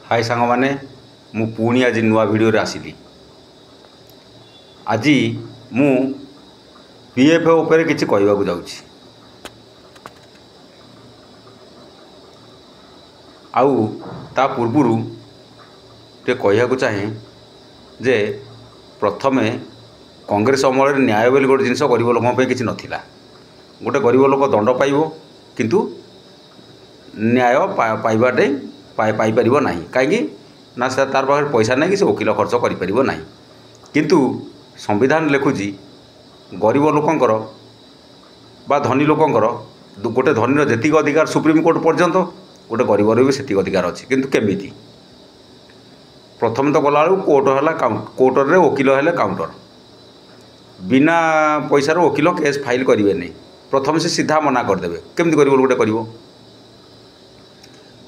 हाय सांग माने मु पुणी आज नुआ वीडियो रे आसिली। आज मु पीएफ उपरे किछि कहबाकू जाउछि। आउ ता पूर्वरु ते कहयाकू चाहे जे प्रथमे कांग्रेस अमल न्याय बोली गोटे जिनस गरीब लोक किसी नथिला। गोटे गरीब लोक दंड पाइबो किंतु न्याय पाइबाटे पाई परिबो नाही। कहीं ना से तार पाखे पैसा नहीं कि से वकिल खर्च करि परिबो नाही। किंतु संविधान लिखुची गरीब लोकंकर बा धनी लोकंकर गोटे धनीर जेतिक अधिकार सुप्रीम कोर्ट पर्यंत गोटे गरीबर भी सेतिक अधिकार अच्छी। किंतु केमिति प्रथम तो गला कोर्ट है कोर्टर रे वकिल है काउंटर बिना पैसार वकिल केस फाइल करेंगे नहीं। प्रथम से सीधा मना करदे केमती गरीब गोटे कर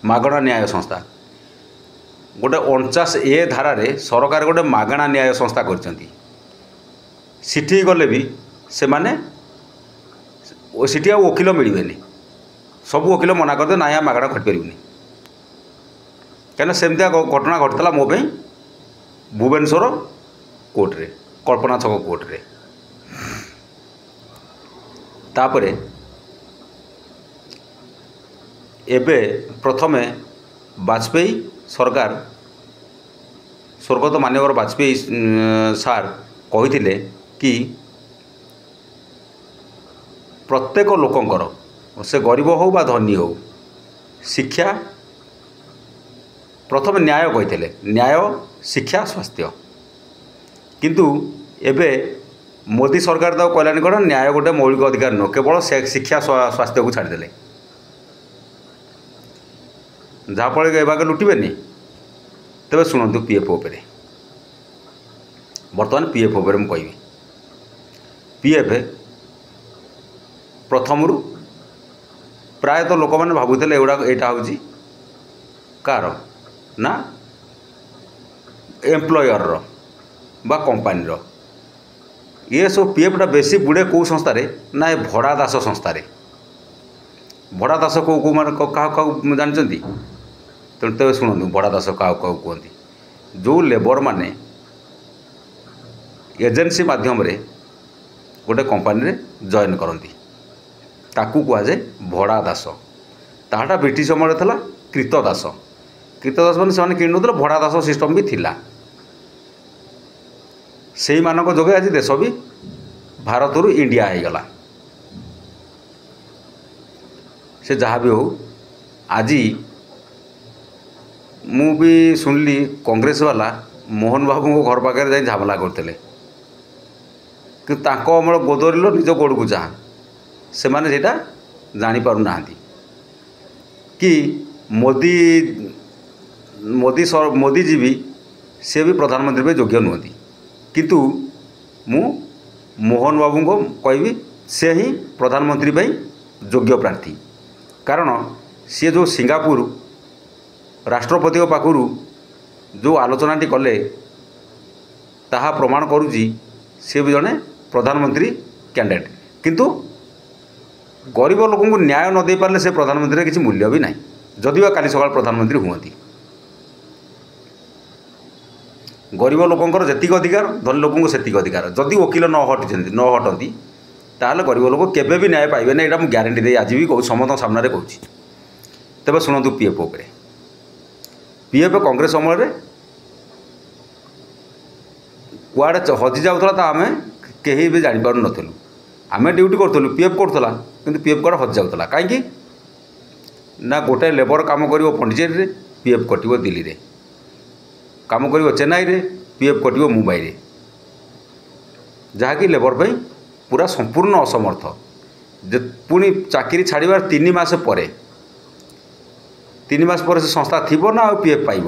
मागणा न्याय संस्था गोटे 49A धारा सरकार गोटे मागणा न्याय संस्था करछंती। सिठी गले भी से माने सिठी वकिल मिलबेनी। सब वकिल मना करदे ना या मागणा खट पारिबनी। कहीं सेमती घटना घटता मो भुवनेश्वर कोर्ट रे कल्पना छक कोर्ट रे। तापरे एबे प्रथमे वाजपेयी सरकार स्वर्गत मान्यवर वाजपेयी सार कही कि प्रत्येक लोकंकर से गरीब हो बा धनी हो शिक्षा प्रथम न्याय कही न्याय शिक्षा स्वास्थ्य। किंतु एबे मोदी सरकार तो कहलानी कौन न्याय गोटे मौलिक अधिकार नुह केवल शिक्षा स्वास्थ्य को छाड़देले जहाँफल एबाके लुटिबेनी। तेरे शुणु पीएफ उपरे बर्तमान पीएफ उपरे मु कहबी। पीएफ प्रथम प्रायतः लोक मैंने भावुले एगुड़ा यहाँ हूँ कार ना एम्प्लयर बा कंपानी ये सब पीएफटा बेसी बुड़े कौ संस्था ना भड़ा दास संस्था। भड़ा दास कौ कौ मान क्या जानते तेणु तेज शुणु भड़ा दास क्या कहते जो लेबर माने एजेंसी माध्यम रे गोटे कंपानी रे जॉइन करती ताकू कहुए भड़ा दास। ताहाटा ब्रिटिश समय था कृतदास। कृतदास मैंने कि भड़ा दास सिस्टम भी थिला। से मानक जोगे आज देश भी भारत रु इंडिया हो गला। से जहाँ भी हो आज मु भी सुनली कांग्रेस वाला मोहन बाबू को घर पाखे जाई झमेला करते कि अमल गोदरिल निज गोड़ को जहाँ से माने सेटा जानी पारु ना कि मोदी मोदी मोदी जी भी से भी प्रधानमंत्री पे योग्य नुहति। किंतु मु मोहन बाबू को कहबी से ही प्रधानमंत्री पे योग्य प्रार्थी। कारण सी जो सिंगापुर राष्ट्रपति पाखु जो आलोचनाटी कले ताहा प्रमाण करुची सी भी जड़े प्रधानमंत्री कैंडिडेट। किंतु गरीब लोक को न्याय न दे पारे से प्रधानमंत्री किसी मूल्य भी ना जदि काली सकाल प्रधानमंत्री हुंती। गरीब लोकंर जेतिक अधिकार धनी लोक सेतिक अधिकार जदि वकिल न हटती ताहले गरीब लोक केबे भी न्याय पाइबे ना। यहाँ मुझे ग्यारंटी दे आज भी कहूँ समस्त सामने कहूँ। तेज शुणु पीएफ उपरे पीएफ कांग्रेस अमल कुआड़े हजि जाऊला आम कहीं भी जापार नलु। आम ड्यूटी करूँ पीएफ करूला कि पीएफ कुआड़े हजि जाऊला कहीं ना गोटे लेबर काम कर पंडीचेरी रे पीएफ कटो दिल्ली रे काम कर चेन्नई रे पीएफ कटो मुंबई रे जहाँकि लेबर पर पूरा संपूर्ण असमर्थ। पुणी चाकरी छाड़ार 3 मास पर 3 मास पर से संस्था थी ना आ पीएफ पाइब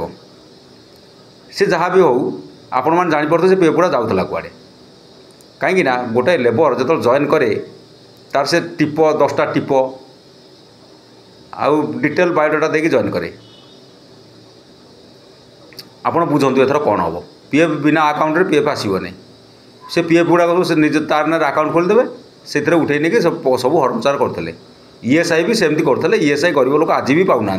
से जहाँ भी हो आपण मैंने जापर से पीएफ गुड़ा जाऊला कुआड़े कहीं ना गोटे लेबर जो जॉइन करे तार से टिप 10टा टिप आउ डिटेल बायोडाटा देके जॉइन करे। आपण बुझंतु एथर कौन हम पीएफ बिना अकाउंट रे पीएफ आसब नहीं। से पीएफ गुड़ा से निज तार ना अकाउंट खोलदेवे से उठे नहीं सब हरमचार करते। ईएसआई भी सेमती करते। ईएसआई गरीब लोक आज भी पाऊना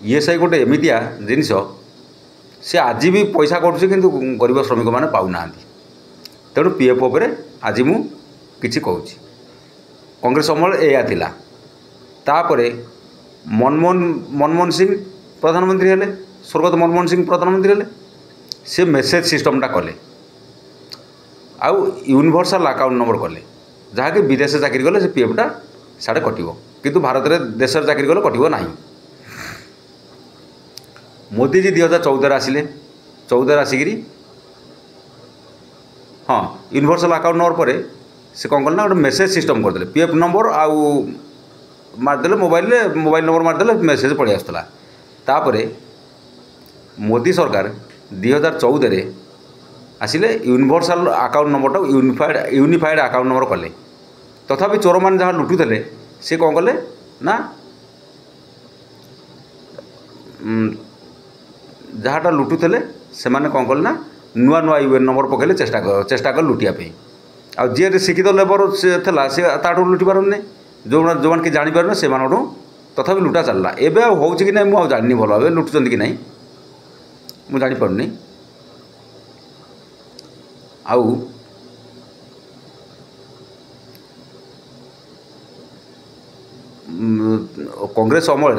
ईएसआई गोटे एमितिया जिनिस सी आज भी पैसा कटुचे किंतु गरीब श्रमिक मैंने पाऊना तेणु पीएफ उपर आज मु किछि कहूँ कांग्रेस अमल एया थिला तापर मनमोहन सिंह प्रधानमंत्री हेले स्वर्गत मनमोहन सिंह प्रधानमंत्री हेले से मेसेज सिस्टमटा कले आउ यूनिवर्सल अकाउंट नंबर कले जहाँकि विदेश चाकरी गले से पीएफटा साढ़े कटिवो किंतु भारत में देश चाकरी गले कटिवो नाही। मोदी जी 2014 आसिले 14 आसिकी हाँ यूनिवर्सल अकाउंट नंबर पर से कौन कले ना गोटे मेसेज सिस्टम करदे पीएफ नंबर आउ मारदे मोबाइल नंबर मारदे मेसेज पड़े आसला तापर मोदी सरकार 2014 आसिले यूनिवर्सल अकाउंट नंबरटा यूनिफाइड अकाउंट नंबर कले तथापि चोर मैंने जहाँ लुटुले सी कौन कले ना जहाँटा लुटुले से मैंने कौन कले ना नुआ नुआ यूएन नंबर पकड़े चेष्टा कर लुटिया आ जी शिक्षित लेबर से था सी ताठू लुटि पारन जो मैंने कि जापर से तथापि लुटा चलला एवं हो कि ना मुझे जानी भल भाव लुटुंट कि नहीं मुझे जापारे आउ कांग्रेस अमल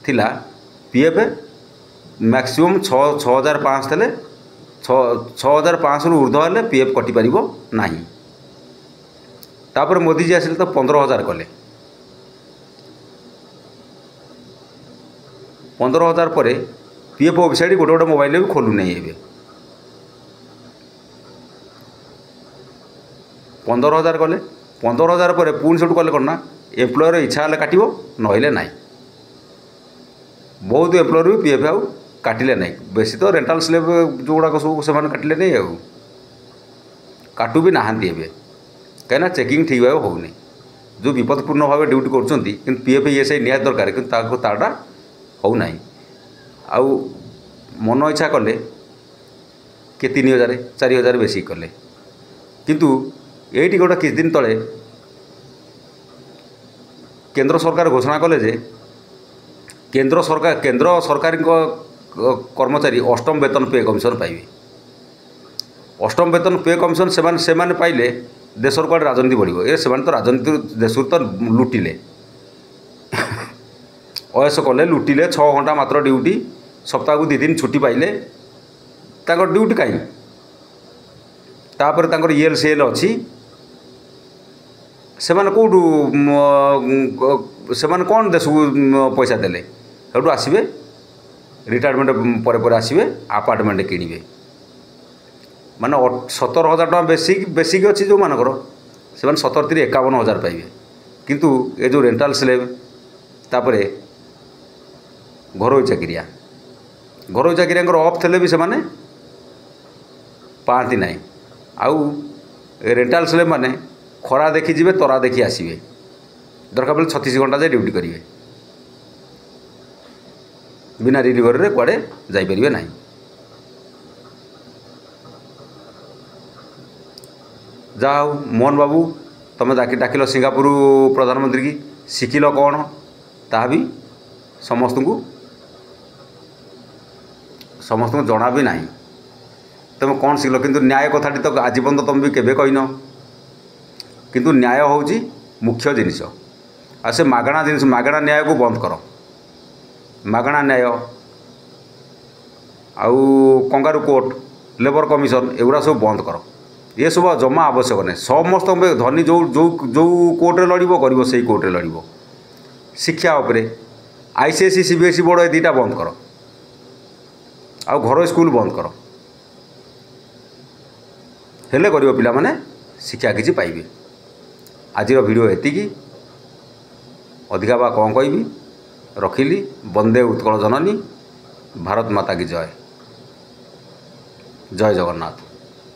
थिला पीएफ मैक्सिमम 6,500 थे 6,500 ऊर्ध्व हेल्ले पीएफ कटि पार ना तापर मोदी जी आसिले तो 15,000 कले 15,000 पर पीएफ वेबसाइट गोटे गोटे मोबाइल भी खोलू नहीं ए 15,000 कले 15,000 पर पुणी से कले कौन ना एम्प्लयर इच्छा हेल्ले काट नहिले ना बहुत एम्प्लयर भी पीएफ आउ काटिले ना बेसी तो रेंटाल स्लेब जो गुड़ाक सब से काटिले नहीं आउ काटू भी नहांती एवं कहीं चेकिंग ठीक भाव होनी जो विपदपूर्ण भाव ड्यूटी कर पीएफ ईएसआई निहाती दरकार कि ताटा होना आउ मन इच्छा कले कि 3,000 4,000 बेसी कले किंतु ये गोटे किछ दिन तले केंद्र सरकार घोषणा कले जे केंद्र सरकारी कर्मचारी अष्टम वेतन पे कमिशन पाइबे अष्टम वेतन पे कमिशन से पाइले देश को राजनीति बढ़ो ये से तो राजनीति देश तो लुटिले अयस कले लुटिले 6 घंटा मात्र ड्यूटी सप्ताह को 2 दिन छुट्टी पाइले ड्यूटी कहीं तापर ELCL अच्छी से कौटू से कौन देश को पैसा देले सेठू आसबे रिटायरमेंट पर आसबे आपार्टमेंट किणवे माने 17,000 टका बेसिक अच्छी जो मानकर से 70-51,000 पाइबे किंतु ये जो रेंटाल स्लेब तापर घरोई चाकरिया ऑफ थे भी से पाती ना आउ रेंटाल स्लेब माने खरा देखी जी तरा देखी आसबे दरकार पड़े 36 घंटा जाए ड्यूटी करेंगे बिना रिलीवर रे कुआडे जाइपर ना जा मोहन बाबू तुम डाकिल सिंगापुर प्रधानमंत्री की शिखिल कौन ता भी समस्त को जना भी ना तुम कौन शिखल किंतु न्याय कथाटी तो आजीवन तुम भी केवे कहन किंतु न्याय हूँ मुख्य जिनिस आ से मागणा जिनिस मागणा न्याय को बंद कर मागणा न्याय आउ कंगारू कोर्ट लेबर कमिशन एगुड़ा सब बंद कर ये सब जमा आवश्यक नहीं समस्त धनी जो जो जो कोर्टे लड़ो गरीब से कोर्टे लड़ो शिक्षा उपरे ICSE CBSE बोर्ड ये 2टा बंद कर आउ घर स्कूल बंद कर हेले गरीब पिला माने शिक्षा किसी पाइबे आजिर वीडियो एतिकी अधिका बा कौन कहबी रखिली वंदे उत्कल जननी भारत माता की जय जय जगन्नाथ।